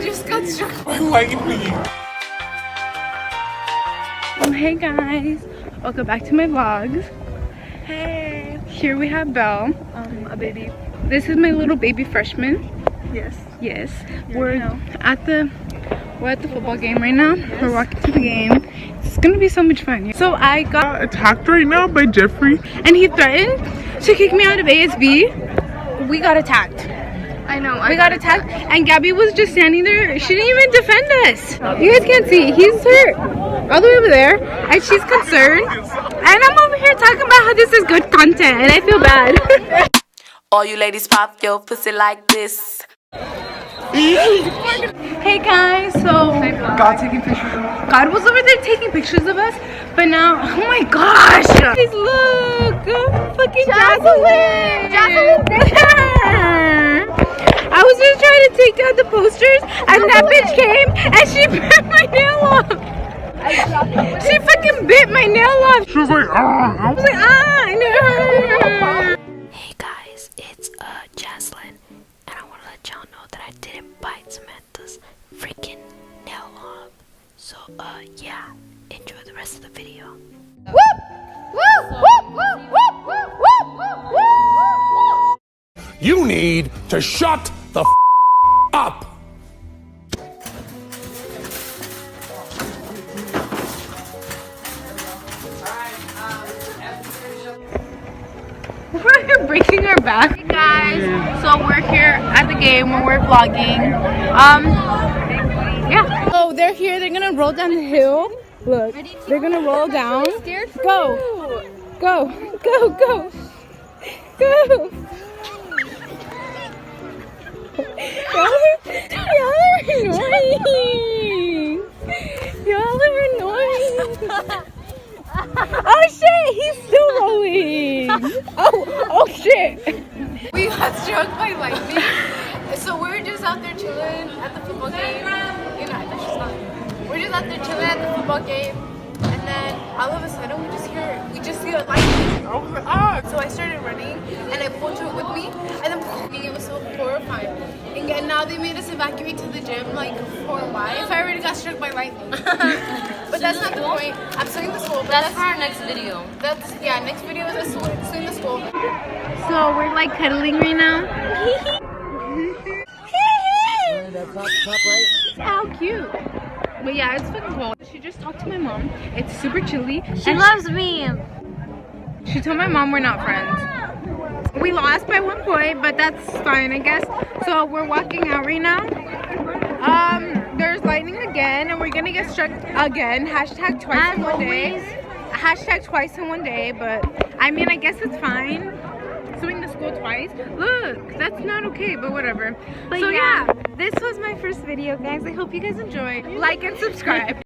just got struck. Hey guys, welcome back to my vlogs. Hey. Here we have Belle. A baby. This is my little baby freshman. Yes. Yes. Yeah, We're you know. at the football game right now. Yes. We're walking to the game. It's gonna be so much fun. So I got attacked right now by Jeffrey. and he threatened to kick me out of ASB. We got attacked. I know. We got attacked, and Gabby was just standing there. She didn't even defend us. You guys can't see. He's hurt all the way over there, and she's concerned. And I'm over here talking about how this is good content, and I feel bad. All you ladies pop your pussy like this. Hey guys, so God taking pictures. God was over there taking pictures of us, but now, oh my gosh! Guys, look, fucking Jocelyn! I was just trying to take down the posters, and that bitch came and she bit my nail off. She fucking bit my nail off. She was like, ah. I was like, ah, no. Hey guys, it's Jaslyn, and I want to let y'all know that I didn't bite Samantha's freaking nail off. So yeah, enjoy the rest of the video. You need to shut the up. We're breaking our back. Hey guys, so we're here at the game when we're vlogging. Yeah. So they're here, they're gonna roll down the hill. Look, they're gonna roll down. Go, go, go, go, go. Y'all are annoying. Y'all are annoying. Oh shit, he's still rolling. Oh shit. We got struck by lightning. So we're just out there chilling at the football game. You know, we're just out there chilling at the football game, and then all of a sudden we just see a lightning. Oh my god! So I started running, and I pulled her with me, and then it was so horrifying. And now they made us evacuate to the gym. Like, for why? If I already got struck by lightning. But that's not the point. I'm suing the school. But that's for our next video. Next video is suing the school. So we're like cuddling right now. How cute. But yeah, it's fucking cold. She just talked to my mom. It's super chilly. She loves me. She told my mom we're not friends. We lost by 1 point, but that's fine, I guess. So we're walking out right now. There's lightning again, and we're gonna get struck again. Hashtag twice in one day. Hashtag twice in one day, but I mean, I guess it's fine. Suing the school twice. Look, that's not okay, but whatever. But so yeah, this was my first video, guys. I hope you guys enjoy. Like and subscribe.